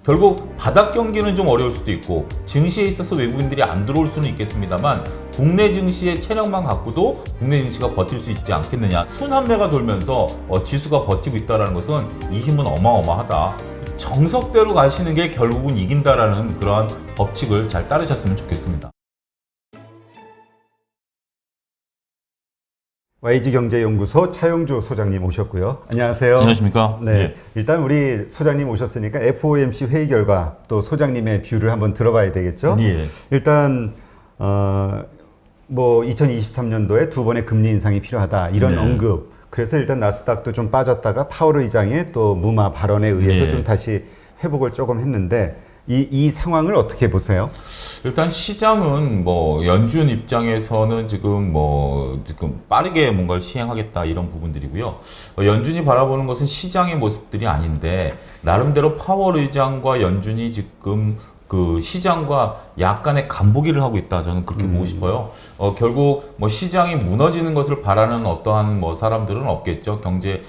결국 바닥 경기는 좀 어려울 수도 있고 증시에 있어서 외국인들이 안 들어올 수는 있겠습니다만 국내 증시의 체력만 갖고도 국내 증시가 버틸 수 있지 않겠느냐. 순환매가 돌면서 지수가 버티고 있다는 것은 이 힘은 어마어마하다. 정석대로 가시는 게 결국은 이긴다라는 그런 법칙을 잘 따르셨으면 좋겠습니다. YG경제연구소 차용주 소장님 오셨고요. 안녕하세요. 안녕하십니까? 네, 예. 일단 우리 소장님 오셨으니까 FOMC 회의 결과 또 소장님의 뷰를 한번 들어봐야 되겠죠. 예. 일단 뭐 2023년도에 두 번의 금리 인상이 필요하다 이런 네. 언급. 그래서 일단 나스닥도 좀 빠졌다가 파월 의장의 또 무마 발언에 의해서 예. 좀 다시 회복을 조금 했는데 이 상황을 어떻게 보세요? 일단 시장은 뭐 연준 입장에서는 지금 빠르게 뭔가를 시행하겠다 이런 부분들이고요. 연준이 바라보는 것은 시장의 모습들이 아닌데 나름대로 파월 의장과 연준이 지금 그 시장과 약간의 간보기를 하고 있다. 저는 그렇게 보고 싶어요. 결국 뭐 시장이 무너지는 것을 바라는 어떠한 뭐 사람들은 없겠죠. 경제에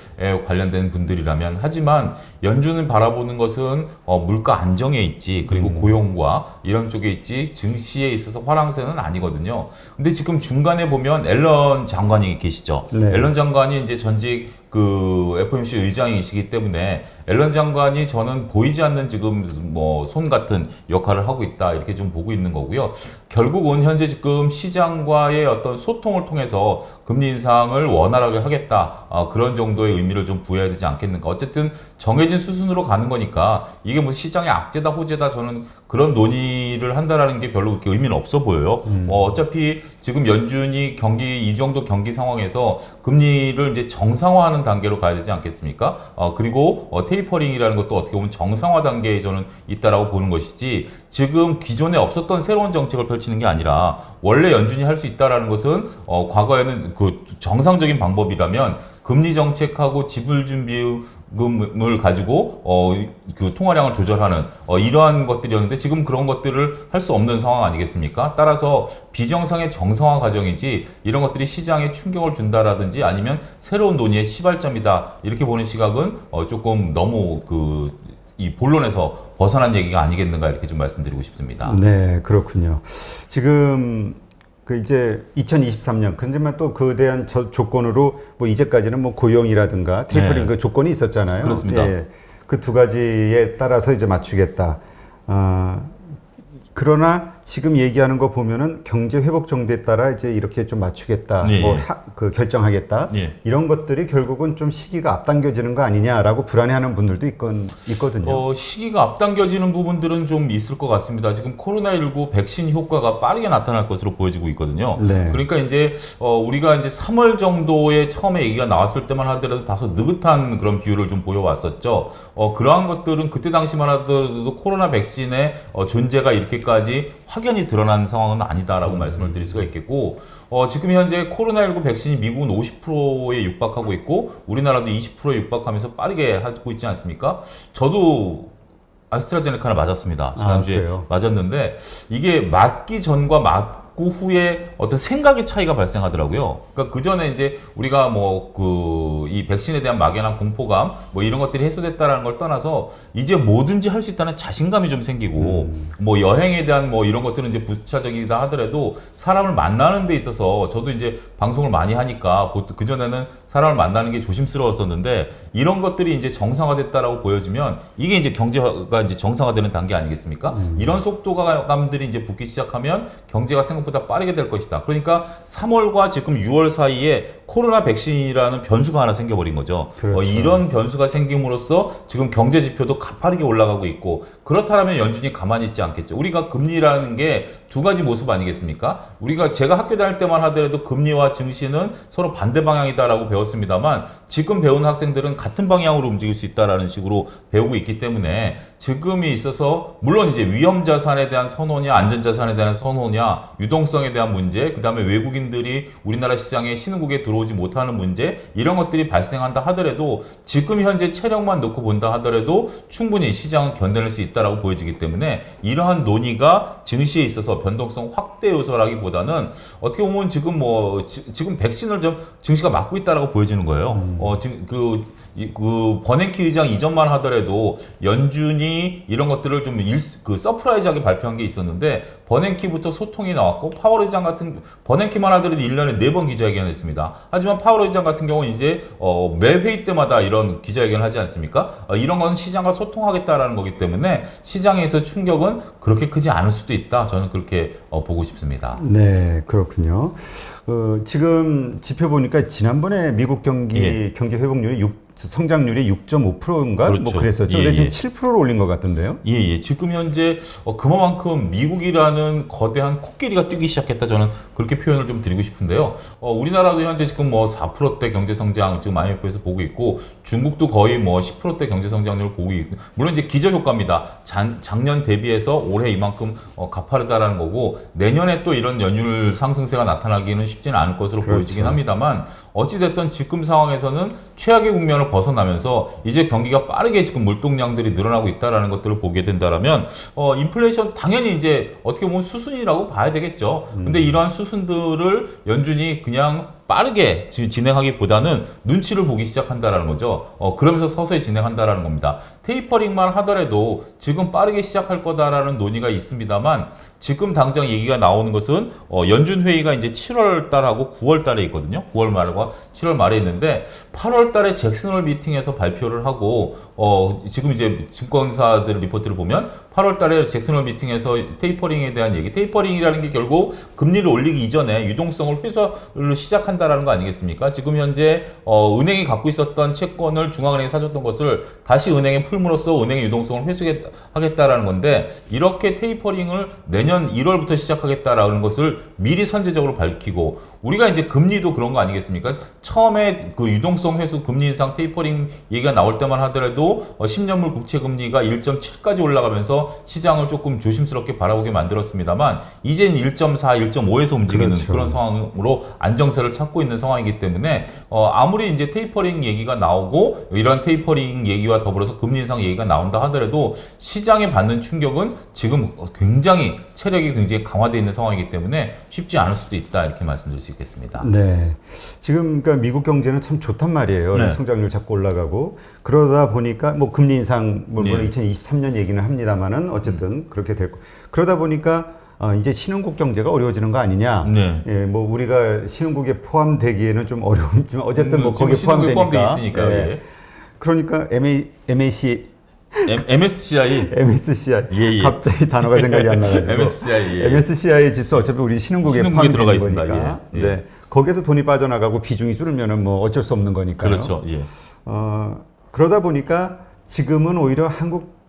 관련된 분들이라면. 하지만 연준을 바라보는 것은 물가 안정에 있지. 그리고 고용과 이런 쪽에 있지. 증시에 있어서 화랑세는 아니거든요. 근데 지금 중간에 보면 앨런 장관이 계시죠. 네. 앨런 장관이 이제 전직 그 FOMC 의장이시기 때문에 앨런 장관이 저는 보이지 않는 지금 뭐 손 같은 역할을 하고 있다 이렇게 좀 보고 있는 거고요. 결국은 현재 지금 시장과의 어떤 소통을 통해서 금리 인상을 원활하게 하겠다 그런 정도의 의미를 좀 부여해야 되지 않겠는가. 어쨌든 정해진 수순으로 가는 거니까 이게 뭐 시장의 악재다 호재다 저는 그런 논의를 한다라는 게 별로 그렇게 의미는 없어 보여요. 어차피 지금 연준이 이 정도 경기 상황에서 금리를 이제 정상화하는 단계로 가야 되지 않겠습니까? 그리고 테이퍼링이라는 것도 어떻게 보면 정상화 단계에 저는 있다라고 보는 것이지 지금 기존에 없었던 새로운 정책을 펼치는 게 아니라 원래 연준이 할 수 있다라는 것은 과거에는 그 정상적인 방법이라면 금리 정책하고 지불 준비금을 가지고 그 통화량을 조절하는 이러한 것들이었는데 지금 그런 것들을 할 수 없는 상황 아니겠습니까? 따라서 비정상의 정상화 과정이지 이런 것들이 시장에 충격을 준다라든지 아니면 새로운 논의의 시발점이다 이렇게 보는 시각은 조금 너무 이 본론에서 벗어난 얘기가 아니겠는가 이렇게 좀 말씀드리고 싶습니다. 네, 그렇군요. 지금 그 이제 2023년, 근데만 또 그에 대한 조건으로 뭐 이제까지는 뭐 고용이라든가 테이퍼링 네. 그 조건이 있었잖아요. 그렇습니다. 예, 그 두 가지에 따라서 이제 맞추겠다. 그러나 지금 얘기하는 거 보면은 경제 회복 정도에 따라 이제 이렇게 좀 맞추겠다, 예. 그 결정하겠다, 예. 이런 것들이 결국은 좀 시기가 앞당겨지는 거 아니냐라고 불안해하는 분들도 있거든요. 시기가 앞당겨지는 부분들은 좀 있을 것 같습니다. 지금 코로나19 백신 효과가 빠르게 나타날 것으로 보여지고 있거든요. 네. 그러니까 이제 우리가 이제 3월 정도에 처음에 얘기가 나왔을 때만 하더라도 다소 느긋한 그런 비율을 좀 보여왔었죠. 그러한 것들은 그때 당시만 하더라도 코로나 백신의 존재가 이렇게까지 확연히 드러난 상황은 아니다라고 말씀을 드릴 수가 있겠고 지금 현재 코로나19 백신이 미국은 50%에 육박하고 있고 우리나라도 20%에 육박하면서 빠르게 하고 있지 않습니까? 저도 아스트라제네카를 맞았습니다. 지난주에 그래요? 맞았는데 이게 맞기 전과 맞고 후에 어떤 생각의 차이가 발생하더라고요. 그러니까 그 전에 이제 우리가 이 백신에 대한 막연한 공포감 뭐 이런 것들이 해소됐다라는 걸 떠나서 이제 뭐든지 할 수 있다는 자신감이 좀 생기고 뭐 여행에 대한 뭐 이런 것들은 이제 부차적이다 하더라도 사람을 만나는 데 있어서 저도 이제 방송을 많이 하니까 그 전에는 사람을 만나는 게 조심스러웠었는데 이런 것들이 이제 정상화됐다라고 보여지면 이게 이제 경제가 이제 정상화되는 단계 아니겠습니까? 이런 속도감들이 이제 붙기 시작하면 경제가 생각보다 빠르게 될 것이다. 그러니까 3월과 지금 6월 사이에 코로나 백신이라는 변수가 하나 생겨버린 거죠. 그렇죠. 이런 변수가 생김으로써 지금 경제 지표도 가파르게 올라가고 있고 그렇다면 연준이 가만히 있지 않겠죠. 우리가 금리라는 게 두 가지 모습 아니겠습니까? 제가 학교 다닐 때만 하더라도 금리와 증시는 서로 반대 방향이다라고 배웠습니다만 지금 배우는 학생들은 같은 방향으로 움직일 수 있다라는 식으로 배우고 있기 때문에 지금이 있어서 물론 이제 위험 자산에 대한 선호냐, 안전 자산에 대한 선호냐, 유동성에 대한 문제, 그다음에 외국인들이 우리나라 시장에 신흥국에 들어오지 못하는 문제 이런 것들이 발생한다 하더라도 지금 현재 체력만 놓고 본다 하더라도 충분히 시장은 견뎌낼 수 있다라고 보여지기 때문에 이러한 논의가 증시에 있어서 변동성 확대 요소라기보다는 어떻게 보면 지금 백신을 좀 증시가 맞고 있다라고 보여지는 거예요. 지금 그 버냉키 의장 이전만 하더라도 연준이 이런 것들을 좀 서프라이즈하게 발표한 게 있었는데 버냉키부터 소통이 나왔고 파월 의장 같은 버냉키만 하더라도 1년에 4번 기자회견을 했습니다. 하지만 파월 의장 같은 경우는 이제 매 회의 때마다 이런 기자회견을 하지 않습니까? 이런 건 시장과 소통하겠다라는 거기 때문에 시장에서 충격은 그렇게 크지 않을 수도 있다. 저는 그렇게 보고 싶습니다. 네, 그렇군요. 지금 지표 보니까 지난번에 미국 경제 회복률이 성장률이 6.5%인가 그렇죠. 뭐 그랬었죠. 예, 근데 지금 예. 7%로 올린 것 같던데요. 예. 지금 현재 그만큼 미국이라는 거대한 코끼리가 뛰기 시작했다. 저는 그렇게 표현을 좀 드리고 싶은데요. 우리나라도 현재 지금 뭐 4%대 경제 성장 지금 IMF에서 보고 있고 중국도 거의 뭐 10%대 경제 성장률을 보고 있고 물론 이제 기저 효과입니다. 작년 대비해서 올해 이만큼 가파르다라는 거고 내년에 또 이런 연율 상승세가 나타나기는 쉽지는 않을 것으로 그렇죠. 보여지긴 합니다만 어찌됐든 지금 상황에서는 최악의 국면을 벗어나면서 이제 경기가 빠르게 지금 물동량들이 늘어나고 있다라는 것들을 보게 된다라면 인플레이션 당연히 이제 어떻게 보면 수순이라고 봐야 되겠죠. 근데 이러한 수순들을 연준이 그냥 빠르게 진행하기보다는 눈치를 보기 시작한다라는 거죠. 그러면서 서서히 진행한다라는 겁니다. 테이퍼링만 하더라도 지금 빠르게 시작할 거다라는 논의가 있습니다만 지금 당장 얘기가 나오는 것은 연준 회의가 이제 7월 달하고 9월 달에 있거든요. 9월 말과 7월 말에 있는데 8월 달에 잭슨홀 미팅에서 발표를 하고 지금 이제 증권사들 리포트를 보면 8월 달에 잭슨홀 미팅에서 테이퍼링에 대한 얘기, 테이퍼링이라는 게 결국 금리를 올리기 이전에 유동성을 회수를 시작한다라는 거 아니겠습니까? 지금 현재 은행이 갖고 있었던 채권을 중앙은행이 사줬던 것을 다시 은행에 풀므로써 은행의 유동성을 회수하겠다라는 건데 이렇게 테이퍼링을 내년 1월부터 시작하겠다라는 것을 미리 선제적으로 밝히고 우리가 이제 금리도 그런 거 아니겠습니까? 처음에 그 유동성 회수 금리 인상 테이퍼링 얘기가 나올 때만 하더라도 10년물 국채 금리가 1.7까지 올라가면서 시장을 조금 조심스럽게 바라보게 만들었습니다만 이제는 1.4, 1.5에서 움직이는 그렇죠. 그런 상황으로 안정세를 찾고 있는 상황이기 때문에 아무리 이제 테이퍼링 얘기가 나오고 이런 테이퍼링 얘기와 더불어서 금리 인상 얘기가 나온다 하더라도 시장에 받는 충격은 지금 굉장히 체력이 굉장히 강화되어 있는 상황이기 때문에 쉽지 않을 수도 있다 이렇게 말씀드릴 수 있겠습니다. 네. 지금 그러니까 미국 경제는 참 좋단 말이에요. 네. 성장률 자꾸 올라가고 그러다 보니까 뭐 금리 인상 물론 네. 2023년 얘기는 합니다만은 어쨌든 그렇게 됐고 그러다 보니까 이제 신흥국 경제가 어려워지는 거 아니냐. 네. 예, 뭐 우리가 신흥국에 포함되기에는 좀 어려움지만 어쨌든 뭐 거기에 지금 포함돼 포함되니까. 있으니까. 예. 예. 그러니까 MSCI MSCI 예. 갑자기 단어가 생각이 안 나가지고 MSCI 예. MSCI 지수 어차피 우리 신흥국에 신흥국에 들어가 포함되는 있습니다. 거니까. 예. 네. 거기서 돈이 빠져나가고 비중이 줄으면은 뭐 어쩔 수 없는 거니까요. 그렇죠. 예. 그러다 보니까 지금은 오히려 한국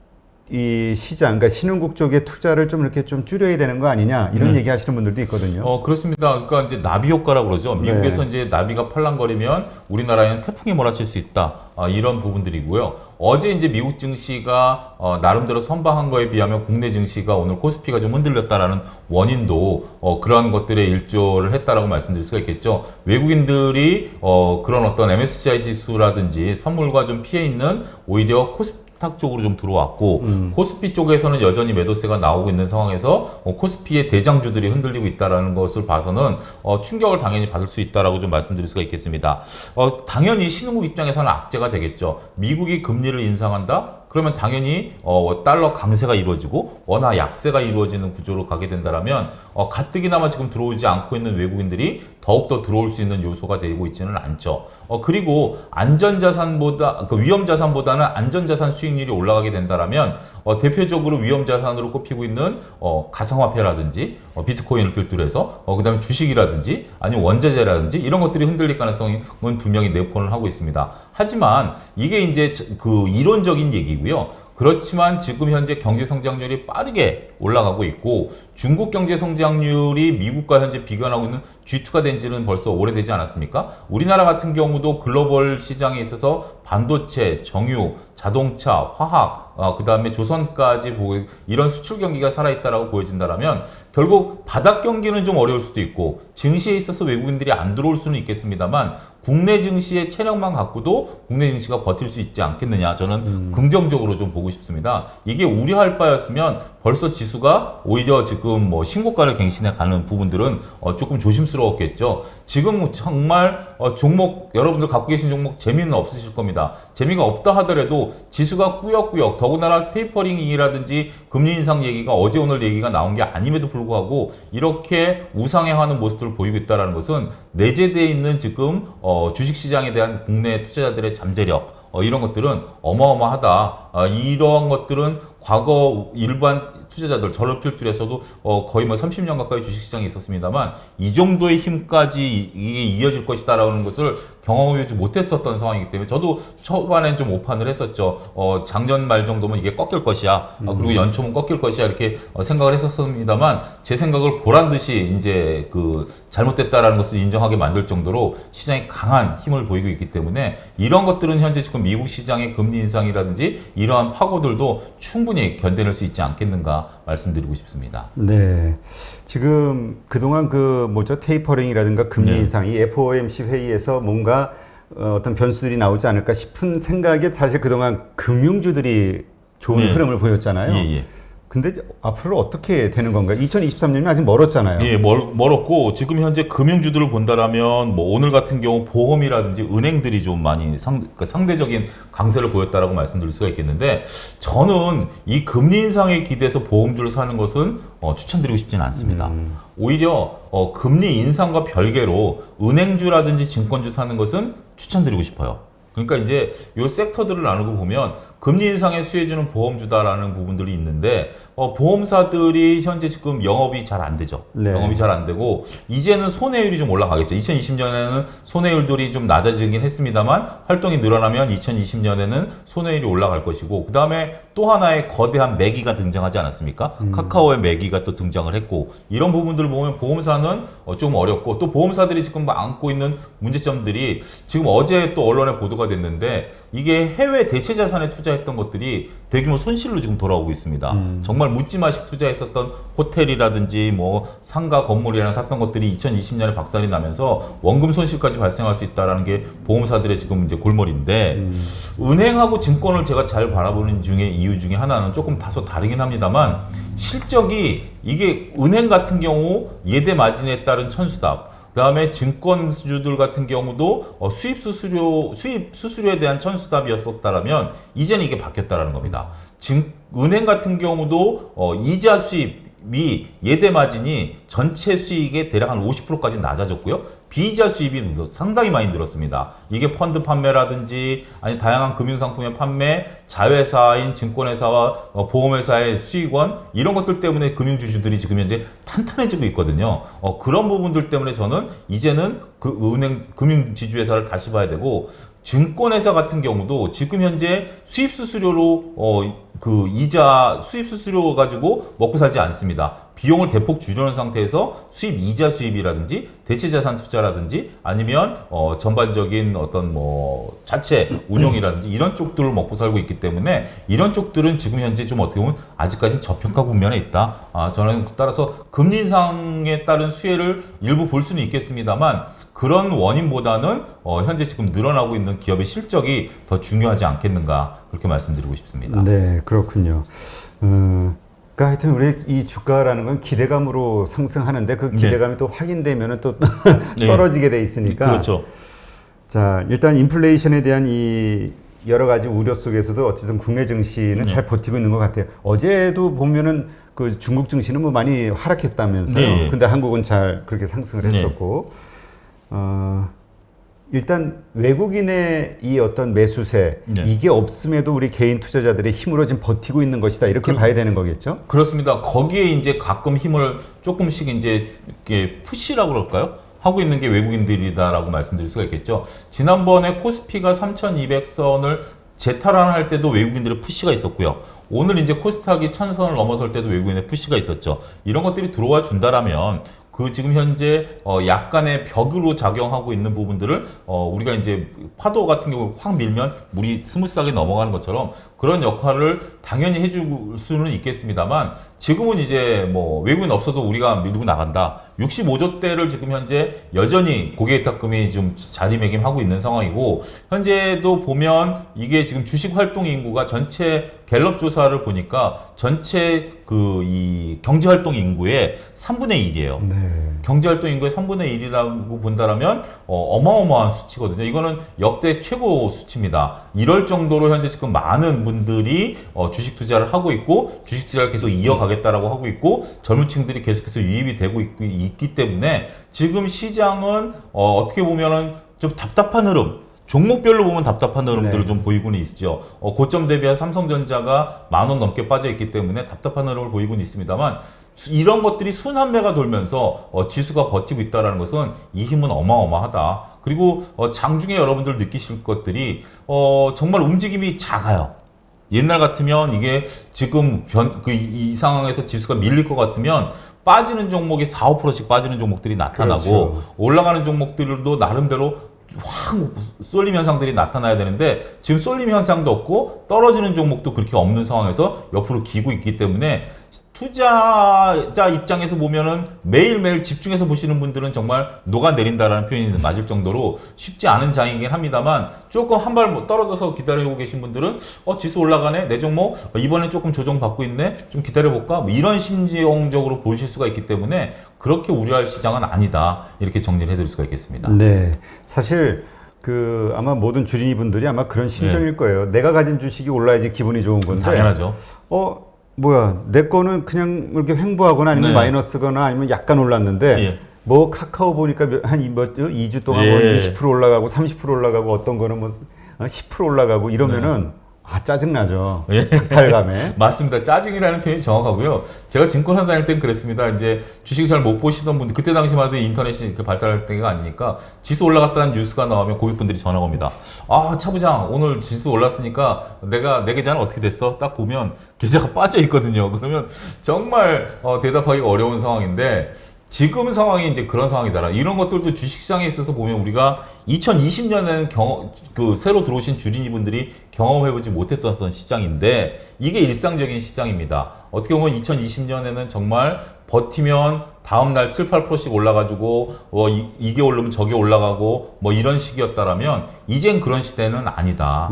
이 시장, 그러니까 신흥국 쪽에 투자를 좀 이렇게 좀 줄여야 되는 거 아니냐 이런 얘기 하시는 분들도 있거든요. 그렇습니다. 그러니까 이제 나비 효과라고 그러죠. 미국에서 네. 이제 나비가 팔랑거리면 우리나라에는 태풍이 몰아칠 수 있다. 이런 부분들이고요. 어제 이제 미국 증시가 나름대로 선방한 거에 비하면 국내 증시가 오늘 코스피가 좀 흔들렸다라는 원인도 그러한 것들에 일조를 했다라고 말씀드릴 수가 있겠죠. 외국인들이 그런 어떤 MSCI 지수라든지 선물과 좀 피해 있는 오히려 코스피 쪽으로 좀 들어왔고 코스피 쪽에서는 여전히 매도세가 나오고 있는 상황에서 코스피의 대장주들이 흔들리고 있다라는 것을 봐서는 충격을 당연히 받을 수 있다라고 좀 말씀드릴 수가 있겠습니다. 당연히 신흥국 입장에서는 악재가 되겠죠. 미국이 금리를 인상한다? 그러면 당연히 달러 강세가 이루어지고 원화 약세가 이루어지는 구조로 가게 된다면 가뜩이나마 지금 들어오지 않고 있는 외국인들이 더욱더 들어올 수 있는 요소가 되고 있지는 않죠. 그리고 안전자산보다 위험자산보다는 안전자산 수익률이 올라가게 된다면 대표적으로 위험자산으로 꼽히고 있는 가상화폐라든지 비트코인을 필두로 해서 그다음에 주식이라든지 아니면 원자재라든지 이런 것들이 흔들릴 가능성은 분명히 내포를 하고 있습니다. 하지만 이게 이제 그 이론적인 얘기고요. 그렇지만 지금 현재 경제 성장률이 빠르게 올라가고 있고 중국 경제 성장률이 미국과 현재 비교하고 있는 G2가 된 지는 벌써 오래되지 않았습니까? 우리나라 같은 경우도 글로벌 시장에 있어서 반도체, 정유, 자동차, 화학, 그 다음에 조선까지 보고 이런 수출 경기가 살아있다라고 보여진다면 결국 바닥 경기는 좀 어려울 수도 있고 증시에 있어서 외국인들이 안 들어올 수는 있겠습니다만 국내 증시의 체력만 갖고도 국내 증시가 버틸 수 있지 않겠느냐 저는 긍정적으로 좀 보고 싶습니다. 이게 우려할 바였으면 벌써 지수가 오히려 지금 뭐 신고가를 갱신해 가는 부분들은 조금 조심스러웠겠죠. 지금 정말 종목 여러분들 갖고 계신 종목 재미는 없으실 겁니다. 재미가 없다 하더라도 지수가 꾸역꾸역 더군다나 테이퍼링이라든지 금리 인상 얘기가 어제 오늘 얘기가 나온 게 아님에도 불구하고 이렇게 우상향하는 모습들을 보이고 있다는 것은 내재되어 있는 지금 주식시장에 대한 국내 투자자들의 잠재력 이런 것들은 어마어마하다. 이러한 것들은 과거 일반 투자자들 전업필들에서도 거의 뭐 30년 가까이 주식시장에 있었습니다만 이 정도의 힘까지 이게 이어질 것이다라는 것을 경험하지 못했었던 상황이기 때문에 저도 초반엔 좀 오판을 했었죠. 작년 말 정도면 이게 꺾일 것이야. 그리고 연초면 꺾일 것이야 이렇게 생각을 했었습니다만 제 생각을 보란 듯이 이제 그 잘못됐다라는 것을 인정하게 만들 정도로 시장이 강한 힘을 보이고 있기 때문에 이런 것들은 현재 지금 미국 시장의 금리 인상이라든지 이러한 파고들도 충분히 견뎌낼 수 있지 않겠는가 말씀드리고 싶습니다. 네. 지금 그동안 그 뭐죠? 테이퍼링이라든가 금리 네. 인상이 FOMC 회의에서 뭔가 어떤 변수들이 나오지 않을까 싶은 생각에 사실 그동안 금융주들이 좋은 네. 흐름을 보였잖아요. 예. 근데 앞으로 어떻게 되는 건가요? 2023년이 아직 멀었잖아요. 예, 멀었고 지금 현재 금융주들을 본다라면 뭐 오늘 같은 경우 보험이라든지 은행들이 좀 많이 상대적인 강세를 보였다라고 말씀드릴 수가 있겠는데 저는 이 금리 인상에 기대서 보험주를 사는 것은 추천드리고 싶지는 않습니다. 오히려 금리 인상과 별개로 은행주라든지 증권주 사는 것은 추천드리고 싶어요. 그러니까 이제 요 섹터들을 나누고 보면 금리 인상에 수혜주는 보험주다라는 부분들이 있는데 보험사들이 현재 지금 영업이 잘 안 되죠. 네. 영업이 잘 안 되고 이제는 손해율이 좀 올라가겠죠. 2020년에는 손해율들이 좀 낮아지긴 했습니다만 활동이 늘어나면 2020년에는 손해율이 올라갈 것이고 그 다음에 또 하나의 거대한 매기가 등장하지 않았습니까? 카카오의 매기가 또 등장을 했고 이런 부분들을 보면 보험사는 좀 어렵고 또 보험사들이 지금 안고 있는 문제점들이 지금 어제 또 언론에 보도가 됐는데 이게 해외 대체 자산에 투자했던 것들이 대규모 손실로 지금 돌아오고 있습니다. 정말 묻지마식 투자했었던 호텔이라든지 뭐 상가 건물이랑 샀던 것들이 2020년에 박살이 나면서 원금 손실까지 발생할 수 있다라는 게 보험사들의 지금 이제 골머리인데 은행하고 증권을 제가 잘 바라보는 이유 중에 하나는 조금 다소 다르긴 합니다만 실적이 이게 은행 같은 경우 예대 마진에 따른 천수답 그다음에 증권주들 같은 경우도 수입 수수료에 대한 천수답이었었다라면 이제는 이게 바뀌었다라는 겁니다. 은행 같은 경우도 이자 수입이 예대 마진이 전체 수익의 대략 한 50%까지 낮아졌고요. 비이자 수입이 상당히 많이 늘었습니다. 이게 펀드 판매라든지 아니 다양한 금융상품의 판매, 자회사인 증권회사와 보험회사의 수익원 이런 것들 때문에 금융주주들이 지금 현재 탄탄해지고 있거든요. 그런 부분들 때문에 저는 이제는 그 은행 금융지주회사를 다시 봐야 되고 증권회사 같은 경우도 지금 현재 수입 수수료로 그 이자 수입 수수료 가지고 먹고 살지 않습니다. 비용을 대폭 줄여놓은 상태에서 수입 이자 수입이라든지 대체자산 투자라든지 아니면 전반적인 어떤 뭐 자체 운용이라든지 이런 쪽들을 먹고 살고 있기 때문에 이런 쪽들은 지금 현재 좀 어떻게 보면 아직까지는 저평가 국면에 있다. 저는 따라서 금리 인상에 따른 수혜를 일부 볼 수는 있겠습니다만 그런 원인보다는 현재 지금 늘어나고 있는 기업의 실적이 더 중요하지 않겠는가 그렇게 말씀드리고 싶습니다. 네, 그렇군요. 그러니까 하여튼 우리 이 주가라는 건 기대감으로 상승하는데 그 기대감이 또 확인되면 또 떨어지게 돼 있으니까. 그렇죠. 자, 일단 인플레이션에 대한 이 여러 가지 우려 속에서도 어쨌든 국내 증시는 잘 버티고 있는 것 같아요. 어제도 보면은 그 중국 증시는 뭐 많이 하락했다면서요. 네. 근데 한국은 잘 그렇게 상승을 했었고. 일단 외국인의 이 어떤 매수세 이게 없음에도 우리 개인 투자자들의 힘으로 지금 버티고 있는 것이다 이렇게 봐야 되는 거겠죠? 그렇습니다. 거기에 이제 가끔 힘을 조금씩 이제 이렇게 푸시라고 그럴까요? 하고 있는 게 외국인들이다라고 말씀드릴 수가 있겠죠. 지난번에 코스피가 3,200선을 재탈환할 때도 외국인들의 푸시가 있었고요. 오늘 이제 코스닥이 1,000선을 넘어설 때도 외국인의 푸시가 있었죠. 이런 것들이 들어와 준다라면 그 지금 현재 약간의 벽으로 작용하고 있는 부분들을 우리가 이제 파도 같은 경우 확 밀면 물이 스무스하게 넘어가는 것처럼 그런 역할을 당연히 해줄 수는 있겠습니다만 지금은 이제 뭐 외국인 없어도 우리가 밀고 나간다. 65조 대를 지금 현재 여전히 고객委託금이 좀 자리매김하고 있는 상황이고 현재도 보면 이게 지금 주식 활동 인구가 전체 갤럽 조사를 보니까 전체 그 이 경제 활동 인구의 3분의 1이에요. 네. 경제활동 인구의 3분의 1이라고 본다라면 어마어마한 수치거든요. 이거는 역대 최고 수치입니다. 이럴 정도로 현재 지금 많은 분들이 주식 투자를 하고 있고 주식 투자를 계속 이어가겠다라고 하고 있고 젊은 층들이 계속해서 유입이 되고 있기 때문에 지금 시장은 어떻게 보면은 좀 답답한 흐름 종목별로 보면 답답한 흐름들을 네. 좀 보이고는 있죠. 고점 대비한 삼성전자가 10,000원 넘게 빠져 있기 때문에 답답한 흐름을 보이고는 있습니다만 이런 것들이 순환매가 돌면서 지수가 버티고 있다는 것은 이 힘은 어마어마하다. 그리고 장중에 여러분들 느끼실 것들이 정말 움직임이 작아요. 옛날 같으면 이게 지금 이 상황에서 지수가 밀릴 것 같으면 빠지는 종목이 4, 5%씩 빠지는 종목들이 나타나고 그렇죠. 올라가는 종목들도 나름대로 확 쏠림 현상들이 나타나야 되는데 지금 쏠림 현상도 없고 떨어지는 종목도 그렇게 없는 상황에서 옆으로 기고 있기 때문에 투자자 입장에서 보면은 매일매일 집중해서 보시는 분들은 정말 녹아내린다라는 표현이 맞을 정도로 쉽지 않은 장이긴 합니다만 조금 한 발 떨어져서 기다리고 계신 분들은 지수 올라가네 내 종목 이번엔 조금 조정받고 있네 좀 기다려볼까 뭐 이런 심정적으로 보실 수가 있기 때문에 그렇게 우려할 시장은 아니다 이렇게 정리를 해드릴 수가 있겠습니다. 네. 사실 아마 모든 주린이 분들이 아마 그런 심정일 거예요. 내가 가진 주식이 올라야지 기분이 좋은 건데. 당연하죠. 뭐야, 내 거는 그냥 이렇게 횡보하거나 아니면 네. 마이너스거나 아니면 약간 올랐는데, 예. 뭐 카카오 보니까 2주 동안 예. 뭐 20% 올라가고 30% 올라가고 어떤 거는 뭐 10% 올라가고 이러면은 짜증나죠. 예. 박탈감에. 맞습니다. 짜증이라는 표현이 정확하고요. 제가 증권사 다닐 땐 그랬습니다. 이제 주식 잘 못 보시던 분들, 그때 당시만 해도 인터넷이 이렇게 발달할 때가 아니니까 지수 올라갔다는 뉴스가 나오면 고객분들이 전화가 옵니다. 차부장, 오늘 지수 올랐으니까 내 계좌는 어떻게 됐어? 딱 보면 계좌가 빠져 있거든요. 그러면 정말 대답하기가 어려운 상황인데 지금 상황이 이제 그런 상황이다. 이런 것들도 주식시장에 있어서 보면 우리가 2020년에는 새로 들어오신 주린이분들이 경험해보지 못했던 시장인데 이게 일상적인 시장입니다. 어떻게 보면 2020년에는 정말 버티면 다음날 7, 8%씩 올라가지고 이게 오르면 저게 올라가고 뭐 이런 식이었다라면 이젠 그런 시대는 아니다.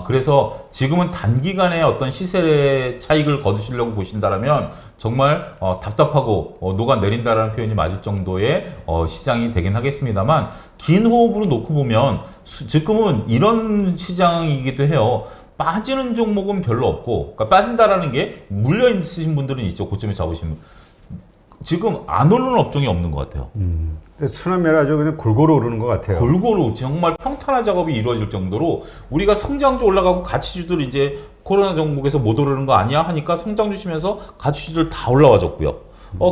그래서 지금은 단기간에 어떤 시세 차익을 거두시려고 보신다라면 정말 답답하고 녹아내린다라는 표현이 맞을 정도의 시장이 되긴 하겠습니다만 긴 호흡으로 놓고 보면 지금은 이런 시장이기도 해요. 빠지는 종목은 별로 없고 그러니까 빠진다라는 게 물려 있으신 분들은 있죠. 고점에 잡으신 분. 지금 안 오르는 업종이 없는 것 같아요. 순환매를 아주 그냥 골고루 오르는 것 같아요. 골고루 정말 평탄화 작업이 이루어질 정도로 우리가 성장주 올라가고 가치주들 이제 코로나 정국에서 못 오르는 거 아니야 하니까 성장주 치면서 가치주들 다 올라와줬고요.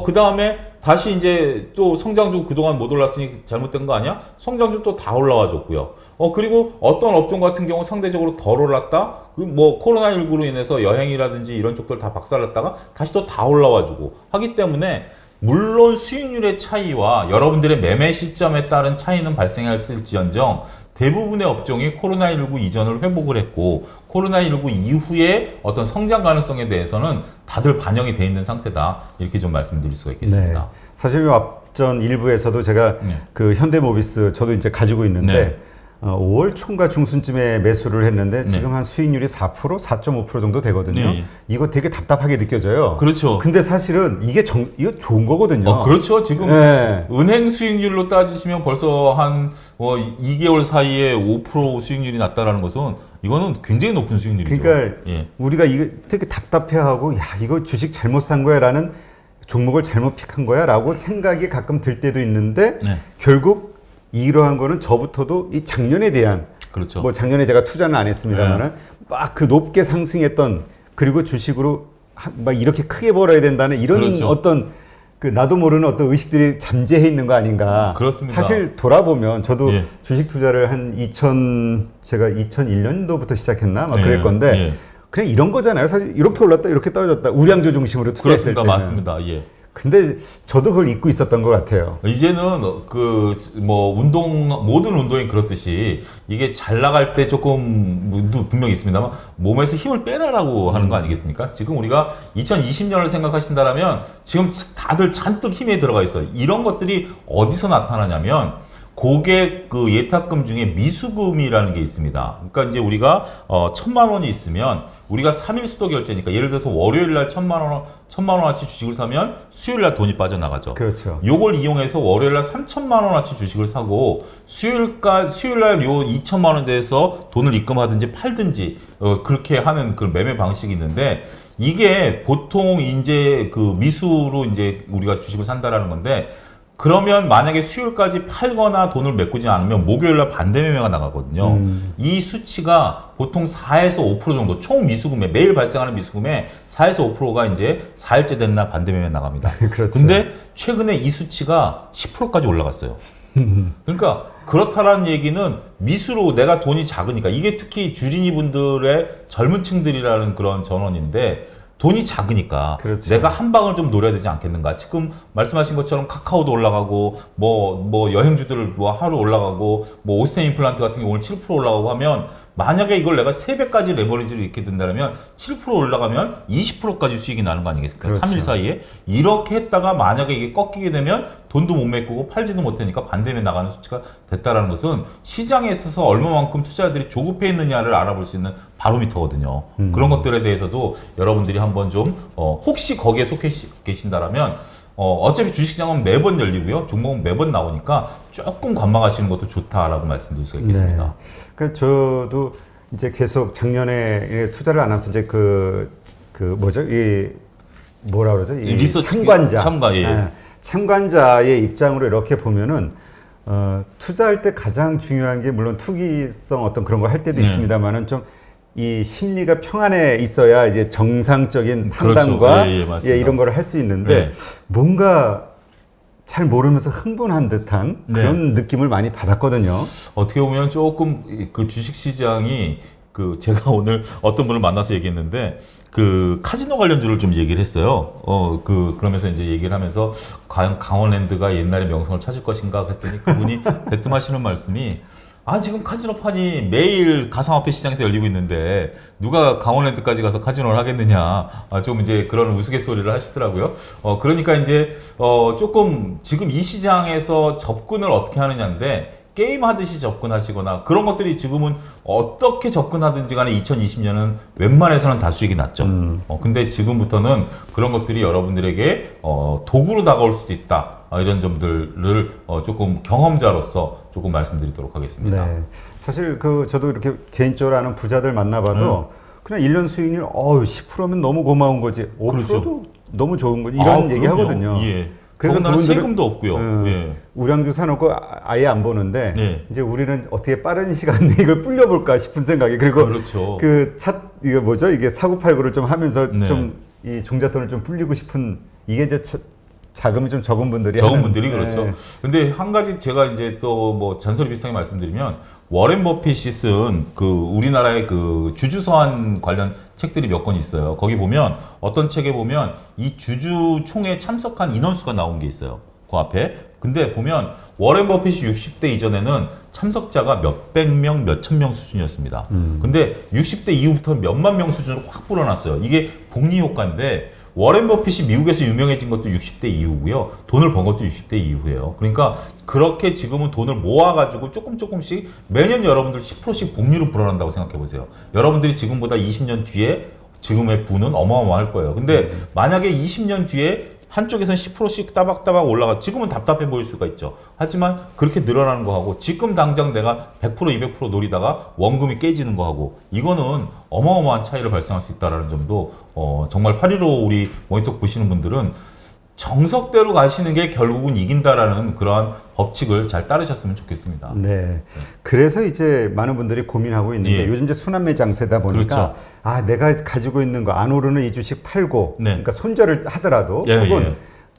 그 다음에 다시 이제 또 성장주 그동안 못 올랐으니 잘못된 거 아니야? 성장주 또 다 올라와줬고요. 그리고 어떤 업종 같은 경우 상대적으로 덜 올랐다? 뭐 코로나19로 인해서 여행이라든지 이런 쪽들 다 박살났다가 다시 또 다 올라와주고 하기 때문에 물론 수익률의 차이와 여러분들의 매매 시점에 따른 차이는 발생할지언정 대부분의 업종이 코로나19 이전을 회복을 했고 코로나19 이후에 어떤 성장 가능성에 대해서는 다들 반영이 돼 있는 상태다. 이렇게 좀 말씀드릴 수가 있겠습니다. 네. 사실 앞전 일부에서도 제가 현대모비스 저도 이제 가지고 있는데 5월 초인가 중순쯤에 매수를 했는데 지금 한 수익률이 4%, 4.5% 정도 되거든요. 네. 이거 되게 답답하게 느껴져요. 그렇죠. 근데 사실은 이거 좋은 거거든요. 그렇죠. 지금 네. 은행 수익률로 따지시면 벌써 한 2개월 사이에 5% 수익률이 났다라는 것은 이거는 굉장히 높은 수익률이죠. 그러니까 우리가 이거 되게 답답해하고 이거 주식 잘못 산 거야라는 종목을 잘못 픽한 거야라고 생각이 가끔 들 때도 있는데 결국 이러한 거는 저부터도 이 작년에 대한 그렇죠. 뭐 작년에 제가 투자는 안 했습니다만은 막 그 높게 상승했던 그리고 주식으로 막 이렇게 크게 벌어야 된다는 이런 그렇죠. 어떤 나도 모르는 어떤 의식들이 잠재해 있는 거 아닌가. 그렇습니다. 사실 돌아보면 저도 주식 투자를 제가 2001년도부터 시작했나 막 그럴 건데 그냥 이런 거잖아요. 사실 이렇게 올랐다 이렇게 떨어졌다 우량주 중심으로 투자했을 그렇습니다. 때는. 맞습니다. 근데 저도 그걸 잊고 있었던 것 같아요. 이제는 그 뭐 모든 운동이 그렇듯이 이게 잘 나갈 때 조금 분명히 있습니다만 몸에서 힘을 빼라라고 하는 거 아니겠습니까? 지금 우리가 2020년을 생각하신다라면 지금 다들 잔뜩 힘에 들어가 있어요. 이런 것들이 어디서 나타나냐면 고객 그 예탁금 중에 미수금이라는 게 있습니다. 그러니까 이제 우리가 1,000만 원이 있으면 우리가 3일 수도 결제니까 예를 들어서 월요일 날 1,000만 원어치 주식을 사면 수요일 날 돈이 빠져나가죠. 그렇죠. 요걸 이용해서 월요일 날 3,000만 원어치 주식을 사고 수요일 날 요 2,000만 원 대해서 돈을 입금하든지 팔든지 그렇게 하는 그 매매 방식이 있는데 이게 보통 이제 그 미수로 이제 우리가 주식을 산다라는 건데 그러면 만약에 수요일까지 팔거나 돈을 메꾸지 않으면 목요일날 반대 매매가 나가거든요. 이 수치가 보통 4에서 5% 정도 총 미수금에 매일 발생하는 미수금의 4에서 5%가 이제 4일째 되는 날 반대 매매 나갑니다. 그렇죠. 근데 최근에 이 수치가 10%까지 올라갔어요. 그러니까 그렇다라는 얘기는 미수로 내가 돈이 작으니까 이게 특히 주린이 분들의 젊은 층들이라는 그런 전원인데 돈이 작으니까 그렇죠. 내가 한 방을 좀 노려야 되지 않겠는가. 지금 말씀하신 것처럼 카카오도 올라가고 뭐 여행주들 뭐 하루 올라가고 뭐 오스템 임플란트 같은 게 오늘 7% 올라가고 하면 만약에 이걸 내가 3배까지 레버리지를 잃게 된다면 7% 올라가면 20%까지 수익이 나는 거 아니겠습니까? 그렇죠. 3일 사이에 이렇게 했다가 만약에 이게 꺾이게 되면 돈도 못 메꾸고 팔지도 못하니까 반대면 나가는 수치가 됐다라는 것은 시장에 있어서 얼마만큼 투자자들이 조급해 있느냐를 알아볼 수 있는 바로미터거든요. 그런 것들에 대해서도 여러분들이 한번 좀 혹시 거기에 속해 계신다라면 어차피 주식시장은 매번 열리고요. 종목은 매번 나오니까 조금 관망하시는 것도 좋다라고 말씀드릴 수가 있겠습니다. 네. 그러니까 저도 이제 계속 작년에 투자를 안 하면서 이제 그 뭐죠? 이 뭐라 그러죠? 이 리서치 참관자. 예. 참관자의 입장으로 이렇게 보면은 투자할 때 가장 중요한 게 물론 투기성 어떤 그런 거 할 때도 있습니다만은 좀 이 심리가 평안해 있어야 이제 정상적인 판단과 그렇죠. 이런 거를 할 수 있는데 뭔가 잘 모르면서 흥분한 듯한 그런 느낌을 많이 받았거든요. 어떻게 보면 조금 그 주식시장이 그 제가 오늘 어떤 분을 만나서 얘기했는데 그 카지노 관련주를 좀 얘기를 했어요. 그러면서 이제 얘기를 하면서 과연 강원랜드가 옛날의 명성을 찾을 것인가 했더니 그분이 대뜸하시는 말씀이 지금 카지노판이 매일 가상화폐 시장에서 열리고 있는데 누가 강원랜드까지 가서 카지노를 하겠느냐. 좀 이제 그런 우스갯소리를 하시더라고요. 그러니까 이제 조금 지금 이 시장에서 접근을 어떻게 하느냐인데 게임 하듯이 접근하시거나 그런 것들이 지금은 어떻게 접근하든지 간에 2020년은 웬만해서는 다 수익이 났죠. 근데 지금부터는 그런 것들이 여러분들에게 도구로 다가올 수도 있다. 이런 점들을 조금 경험자로서 조금 말씀드리도록 하겠습니다. 네. 사실 저도 이렇게 개인적으로 아는 부자들 만나봐도 그냥 1년 수익률 10%면 너무 고마운 거지. 5%도 그렇죠. 너무 좋은 거지. 이런 얘기 하거든요. 예. 그래서 그분들은 세금도 없고요. 예. 우량주 사놓고 아예 안 보는데 네. 이제 우리는 어떻게 빠른 시간 내에 이걸 불려볼까 싶은 생각이 그리고 그렇죠. 이거 뭐죠? 이게 사고팔고를 좀 하면서 네. 좀 이 종잣돈을 좀 불리고 싶은 이게 이제 자금이 좀 적은 분들이 그렇죠. 근데 한 가지 제가 이제 또 뭐 잔소리 비슷하게 말씀드리면 워렌 버핏이 쓴 그 우리나라의 그 주주 서한 관련 책들이 몇 권 있어요. 거기 보면 어떤 책에 보면 이 주주 총회에 참석한 인원수가 나온 게 있어요. 그 앞에. 근데 보면 워렌 버핏이 60대 이전에는 참석자가 몇백 명, 몇천 명 수준이었습니다. 근데 60대 이후부터 몇만 명 수준으로 확 불어났어요. 이게 복리 효과인데 워렌 버핏이 미국에서 유명해진 것도 60대 이후고요. 돈을 번 것도 60대 이후예요. 그러니까 그렇게 지금은 돈을 모아가지고 조금씩 매년 여러분들 10%씩 복리로 불어난다고 생각해 보세요. 여러분들이 지금보다 20년 뒤에 지금의 부는 어마어마할 거예요. 근데 만약에 20년 뒤에 한쪽에서는 10%씩 따박따박 올라가 지금은 답답해 보일 수가 있죠. 하지만 그렇게 늘어나는 거하고 지금 당장 내가 100% 200% 노리다가 원금이 깨지는 거하고 이거는 어마어마한 차이를 발생할 수 있다는 점도 정말 8.15 우리 모니터 보시는 분들은 정석대로 가시는 게 결국은 이긴다라는 그러한 법칙을 잘 따르셨으면 좋겠습니다. 네. 그래서 이제 많은 분들이 고민하고 있는 게 요즘 이제 순환매 장세다 보니까 그렇죠. 내가 가지고 있는 거 안 오르는 이 주식 팔고 그러니까 손절을 하더라도 혹은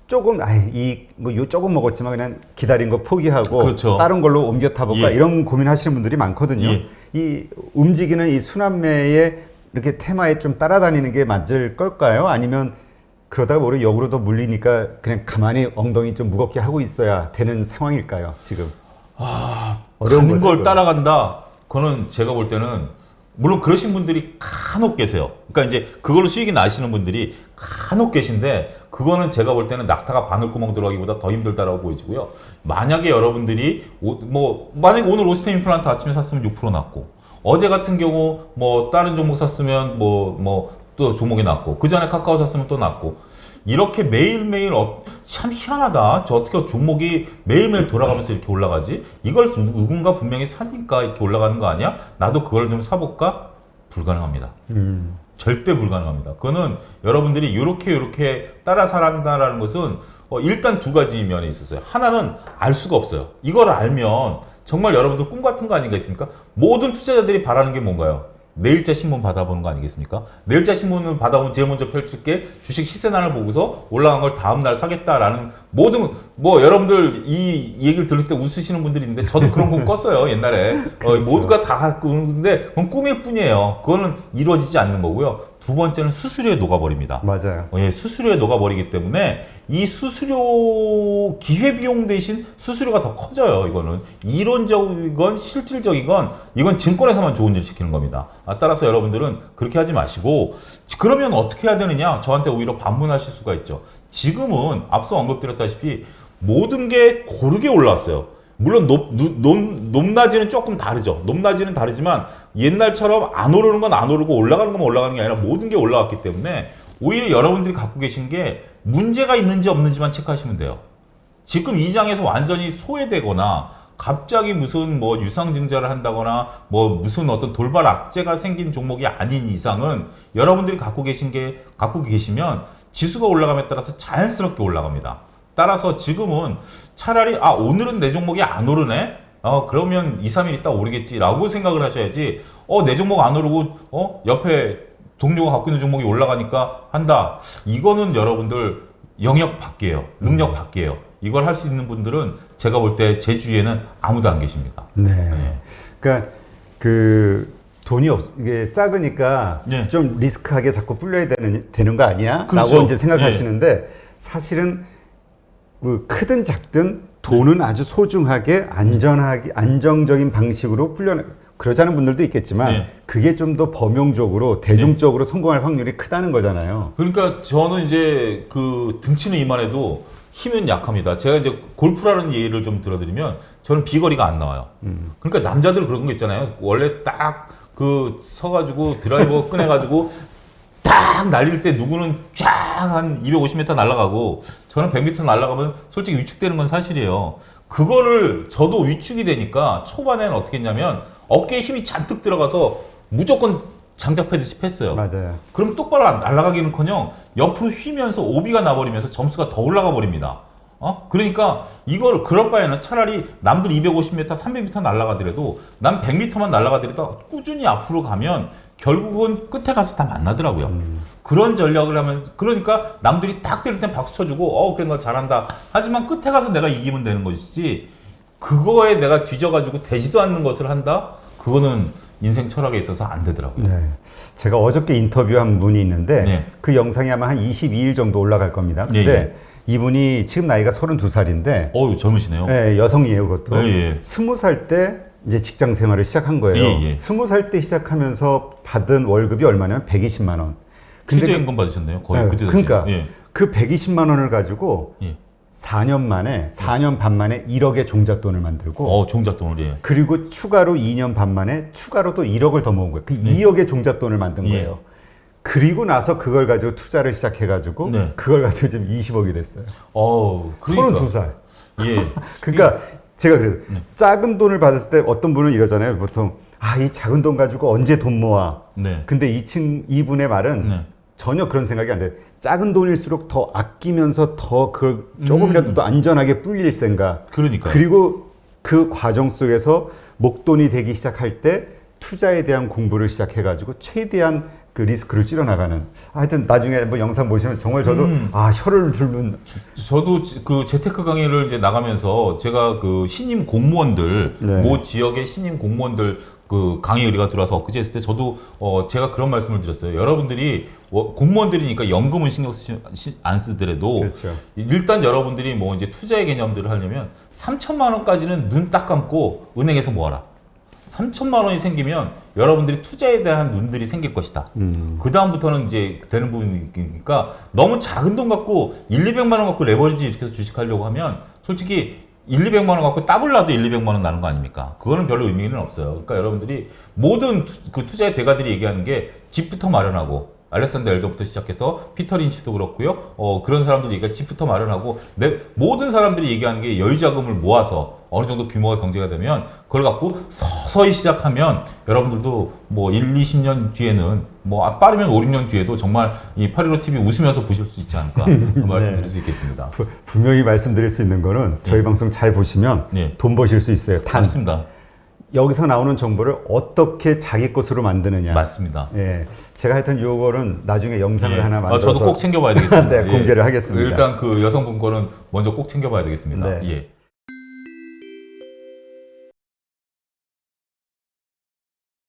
조금 요 조금 먹었지만 그냥 기다린 거 포기하고 그렇죠. 다른 걸로 옮겨 타볼까 이런 고민하시는 분들이 많거든요. 이 움직이는 이 순환매의 이렇게 테마에 좀 따라다니는 게 맞을 걸까요? 아니면 그러다가 오히려 역으로 더 물리니까 그냥 가만히 엉덩이 좀 무겁게 하고 있어야 되는 상황일까요, 지금? 어려운 가는 거죠, 걸 그건. 따라간다. 그거는 제가 볼 때는 물론 그러신 분들이 간혹 계세요. 그러니까 이제 그걸로 수익이 나시는 분들이 간혹 계신데 그거는 제가 볼 때는 낙타가 바늘구멍 들어가기보다 더 힘들다라고 보여지고요. 만약에 여러분들이 만약에 오늘 오스템 임플란트 아침에 샀으면 6% 났고 어제 같은 경우 뭐 다른 종목 샀으면 또 종목이 났고 그 전에 카카오 샀으면 또 났고 이렇게 매일매일 참 희한하다. 저 어떻게 종목이 매일매일 돌아가면서 이렇게 올라가지? 이걸 누군가 분명히 사니까 이렇게 올라가는 거 아니야? 나도 그걸 좀 사볼까? 불가능합니다. 절대 불가능합니다. 그거는 여러분들이 이렇게 따라 살아간다라는 것은 일단 두 가지 면이 있었어요. 하나는 알 수가 없어요. 이걸 알면 정말 여러분들 꿈 같은 거 아니겠습니까? 모든 투자자들이 바라는 게 뭔가요? 내일자 신문 받아보는 거 아니겠습니까? 내일자 신문을 받아보면 제일 먼저 펼칠 게 주식 시세난을 보고서 올라간 걸 다음날 사겠다라는 모든 여러분들 이 얘기를 들을 때 웃으시는 분들이 있는데 저도 그런 꿈 꿨어요 옛날에. 그렇죠. 모두가 다 꾸는데 그건 꿈일 뿐이에요. 그거는 이루어지지 않는 거고요. 두 번째는 수수료에 녹아버립니다. 맞아요. 예, 수수료에 녹아버리기 때문에 이 수수료 기회비용 대신 수수료가 더 커져요. 이거는 이론적이건 실질적이건 이건 증권에서만 좋은 일 시키는 겁니다. 따라서 여러분들은 그렇게 하지 마시고 그러면 어떻게 해야 되느냐? 저한테 오히려 반문하실 수가 있죠. 지금은 앞서 언급드렸다시피 모든 게 고르게 올라왔어요. 물론 높낮이는 조금 다르죠. 높낮이는 다르지만 옛날처럼 안 오르는 건 안 오르고 올라가는 건 올라가는 게 아니라 모든 게 올라왔기 때문에 오히려 여러분들이 갖고 계신 게 문제가 있는지 없는지만 체크하시면 돼요. 지금 이 장에서 완전히 소외되거나 갑자기 무슨 유상증자를 한다거나 무슨 어떤 돌발 악재가 생긴 종목이 아닌 이상은 여러분들이 갖고 계시면 지수가 올라감에 따라서 자연스럽게 올라갑니다. 따라서 지금은 차라리 오늘은 내 종목이 안 오르네? 그러면 2, 3일 있다 오르겠지 라고 생각을 하셔야지 내 종목 안 오르고 옆에 동료가 갖고 있는 종목이 올라가니까 한다. 이거는 여러분들 영역 밖이에요. 능력 밖이에요. 이걸 할 수 있는 분들은 제가 볼 때 제 주위에는 아무도 안 계십니다. 네. 네. 그러니까 이게 작으니까 네. 좀 리스크하게 자꾸 불려야 되는 거 아니야? 그렇죠. 라고 이제 생각하시는데 사실은 크든 작든 돈은 아주 소중하게 안정적인 방식으로 그러자는 분들도 있겠지만 네. 그게 좀 더 범용적으로 대중적으로 성공할 확률이 크다는 거잖아요. 그러니까 저는 이제 등치는 이만해도 힘은 약합니다. 제가 이제 골프라는 예를 좀 들어드리면 저는 비거리가 안 나와요. 그러니까 남자들 그런 거 있잖아요. 원래 딱 서가지고 드라이버 꺼내가지고 딱 날릴 때 누구는 쫙 한 250m 날아가고 저는 100m 날아가면 솔직히 위축되는 건 사실이에요. 그거를 저도 위축이 되니까 초반에는 어떻게 했냐면 어깨에 힘이 잔뜩 들어가서 무조건 장작패듯이 팼어요. 맞아요. 그럼 똑바로 날아가기는커녕 옆으로 휘면서 오비가 나버리면서 점수가 더 올라가 버립니다. 그러니까 그럴 바에는 차라리 남들 250m, 300m 날아가더라도 난 100m만 날아가더라도 꾸준히 앞으로 가면 결국은 끝에 가서 다 만나더라고요. 그런 전략을 하면 그러니까 남들이 딱 때릴 땐 박수 쳐주고 그래 너 잘한다. 하지만 끝에 가서 내가 이기면 되는 것이지 그거에 내가 뒤져가지고 되지도 않는 것을 한다? 그거는 인생 철학에 있어서 안 되더라고요. 네. 제가 어저께 인터뷰한 분이 있는데 네. 그 영상이 아마 한 22일 정도 올라갈 겁니다. 근데 예. 이분이 지금 나이가 32살인데 젊으시네요. 네, 여성이에요, 그것도. 예. 20살 때 이제 직장 생활을 시작한 거예요. 예. 20살 때 시작하면서 받은 월급이 얼마냐면 120만 원. 근데 최저임금 받으셨네요. 거의 그때 당시에. 그러니까 예. 그 120만 원을 가지고 예. 4년 반 만에 1억의 종잣돈을 만들고 종잣돈을, 예. 그리고 추가로 2년 반 만에 추가로 또 1억을 더 모은 거예요. 그 2억의 종잣돈을 만든 예. 거예요. 그리고 나서 그걸 가지고 투자를 시작해가지고 네. 그걸 가지고 지금 20억이 됐어요. 그러니까. 32살. 예. 그러니까 제가 그래서 작은 돈을 받았을 때 어떤 분은 이러잖아요. 보통 이 작은 돈 가지고 언제 돈 모아. 네. 근데 이분의 말은 네. 전혀 그런 생각이 안 돼요. 작은 돈일수록 더 아끼면서 더 그걸 조금이라도 더 안전하게 불릴 생각. 그러니까요. 그리고 그 과정 속에서 목돈이 되기 시작할 때 투자에 대한 공부를 시작해가지고 최대한 그 리스크를 줄여나가는. 하여튼 나중에 영상 보시면 정말 저도 혀를 들는. 저도 그 재테크 강의를 이제 나가면서 제가 그 신임 공무원들, 네. 모 지역의 신임 공무원들 그 강의 의뢰가 들어와서 엊그제 했을 때 저도 제가 그런 말씀을 드렸어요. 여러분들이 공무원들이니까 연금은 신경 안 쓰더라도 그렇죠. 일단 여러분들이 뭐 이제 투자의 개념들을 하려면 3천만 원까지는 눈 딱 감고 은행에서 모아라. 3천만 원이 생기면 여러분들이 투자에 대한 눈들이 생길 것이다. 그 다음부터는 이제 되는 부분이니까 너무 작은 돈 갖고 200만 원 갖고 레버리지 이렇게 해서 주식하려고 하면 솔직히 200만 원 갖고 더블 나도 200만 원 나는 거 아닙니까? 그거는 별로 의미는 없어요. 그러니까 여러분들이 모든 그 투자의 대가들이 얘기하는 게 집부터 마련하고 알렉산더 엘더부터 시작해서 피터 린치도 그렇고요. 그런 사람들이 얘기가 집부터 마련하고 모든 사람들이 얘기하는 게 여유 자금을 모아서 어느 정도 규모가 경제가 되면 그걸 갖고 서서히 시작하면 여러분들도 뭐 1, 20년 뒤에는 뭐 빠르면 5, 6년 뒤에도 정말 이 815 TV 웃으면서 보실 수 있지 않을까 말씀드릴 수 있겠습니다. 분명히 말씀드릴 수 있는 거는 저희 방송 잘 보시면 돈 버실 수 있어요. 맞습니다. 여기서 나오는 정보를 어떻게 자기 것으로 만드느냐. 맞습니다. 예, 제가 하여튼 요거는 나중에 영상을 하나 만들어서 저도 꼭 챙겨봐야 되겠습니다. 네, 공개를 하겠습니다. 일단 그 여성분 거는 먼저 꼭 챙겨봐야 되겠습니다. 네. 예.